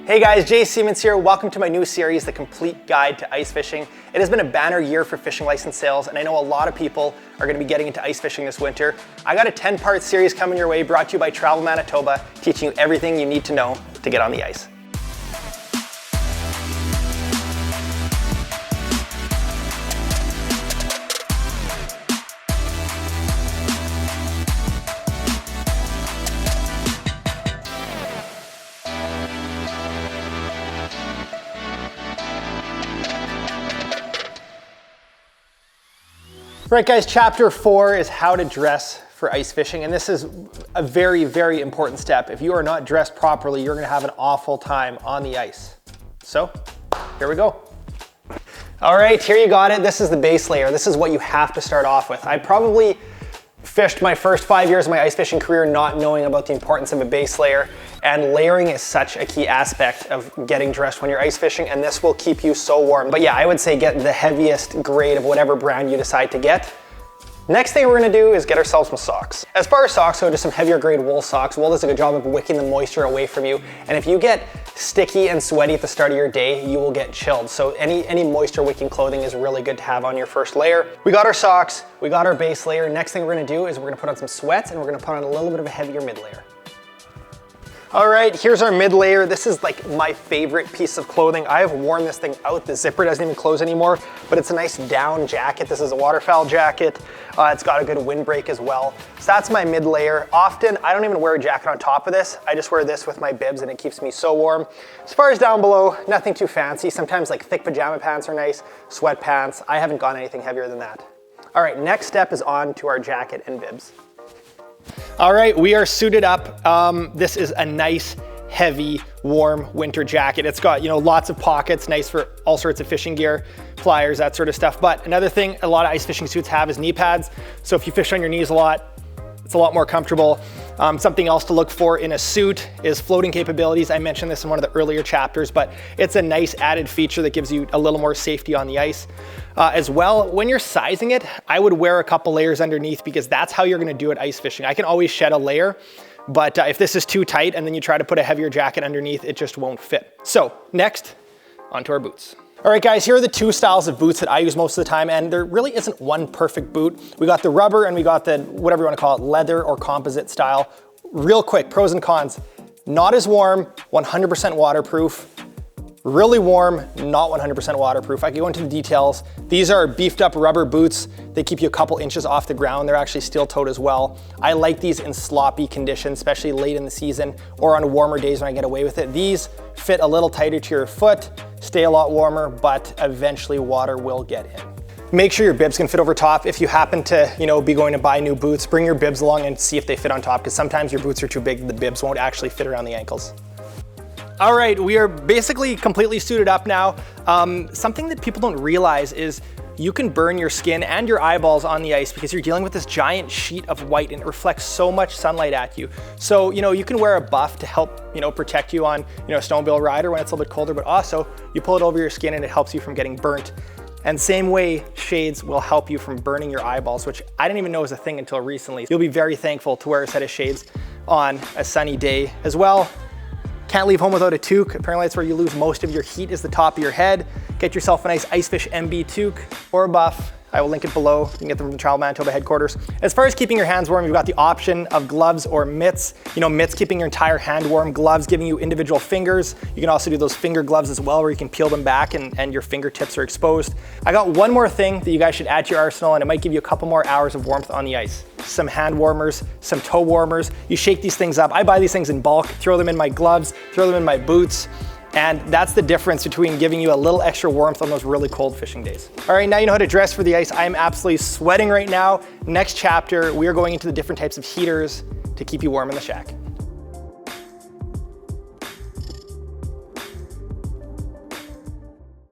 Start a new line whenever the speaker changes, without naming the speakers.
Hey guys, Jay Siemens here. Welcome to my new series, The Complete Guide to Ice Fishing. It has been a banner year for fishing license sales, and I know a lot of people are going to be getting into ice fishing this winter. I got a 10-part series coming your way, brought to you by Travel Manitoba, teaching you everything you need to know to get on the ice. Right guys, chapter 4 is how to dress for ice fishing, and this is a very, very important step. If you are not dressed properly, you're gonna have an awful time on the ice. So, here we go. All right, here you got it. This is the base layer. This is what you have to start off with. I probably fished my first 5 years of my ice fishing career not knowing about the importance of a base layer, and layering is such a key aspect of getting dressed when you're ice fishing, and this will keep you so warm. But yeah, I would say get the heaviest grade of whatever brand you decide to get. Next thing we're gonna do is get ourselves some socks. As far as socks go, just some heavier grade wool socks. Wool does a good job of wicking the moisture away from you, and if you get sticky and sweaty at the start of your day, you will get chilled. So any moisture wicking clothing is really good to have on your first layer. We got our socks, we got our base layer. Next thing we're gonna do is we're gonna put on some sweats, and we're gonna put on a little bit of a heavier mid layer. All right, here's our mid layer. This is like my favorite piece of clothing. I have worn this thing out. The zipper doesn't even close anymore, but it's a nice down jacket. This is a waterfowl jacket. It's got a good windbreak as well. So that's my mid layer. Often, I don't even wear a jacket on top of this. I just wear this with my bibs and it keeps me so warm. As far as down below, nothing too fancy. Sometimes like thick pajama pants are nice, sweatpants. I haven't gone anything heavier than that. All right, next step is on to our jacket and bibs. All right, we are suited up. This is a nice, heavy, warm winter jacket. It's got, lots of pockets, nice for all sorts of fishing gear, pliers, that sort of stuff. But another thing a lot of ice fishing suits have is knee pads. So if you fish on your knees a lot, it's a lot more comfortable. Something else to look for in a suit is floating capabilities. I mentioned this in one of the earlier chapters, but it's a nice added feature that gives you a little more safety on the ice. As well, when you're sizing it, I would wear a couple layers underneath because that's how you're gonna do it ice fishing. I can always shed a layer, but if this is too tight and then you try to put a heavier jacket underneath, it just won't fit. So next, onto our boots. All right guys, here are the two styles of boots that I use most of the time, and there really isn't one perfect boot. We got the rubber and we got the, whatever you wanna call it, leather or composite style. Real quick, pros and cons. Not as warm, 100% waterproof. Really warm, not 100% waterproof. I can go into the details. These are beefed up rubber boots. They keep you a couple inches off the ground. They're actually steel-toed as well. I like these in sloppy conditions, especially late in the season or on warmer days when I get away with it. These fit a little tighter to your foot, stay a lot warmer, but eventually water will get in. Make sure your bibs can fit over top. If you happen to, be going to buy new boots, bring your bibs along and see if they fit on top, because sometimes your boots are too big, the bibs won't actually fit around the ankles. All right, we are basically completely suited up now. Something that people don't realize is you can burn your skin and your eyeballs on the ice because you're dealing with this giant sheet of white and it reflects so much sunlight at you. So, you can wear a buff to help, protect you on, a snowmobile ride or when it's a little bit colder, but also you pull it over your skin and it helps you from getting burnt. And same way, shades will help you from burning your eyeballs, which I didn't even know was a thing until recently. You'll be very thankful to wear a set of shades on a sunny day as well. Can't leave home without a toque. Apparently that's where you lose most of your heat, is the top of your head. Get yourself a nice Icefish MB toque or a buff. I will link it below. You can get them from the Travel Manitoba headquarters. As far as keeping your hands warm, you've got the option of gloves or mitts. Mitts keeping your entire hand warm, gloves giving you individual fingers. You can also do those finger gloves as well where you can peel them back and your fingertips are exposed. I got one more thing that you guys should add to your arsenal, and it might give you a couple more hours of warmth on the ice. Some hand warmers, some toe warmers. You shake these things up. I buy these things in bulk, throw them in my gloves, throw them in my boots. And that's the difference between giving you a little extra warmth on those really cold fishing days. All right, now you know how to dress for the ice. I'm absolutely sweating right now. Next chapter, we are going into the different types of heaters to keep you warm in the shack.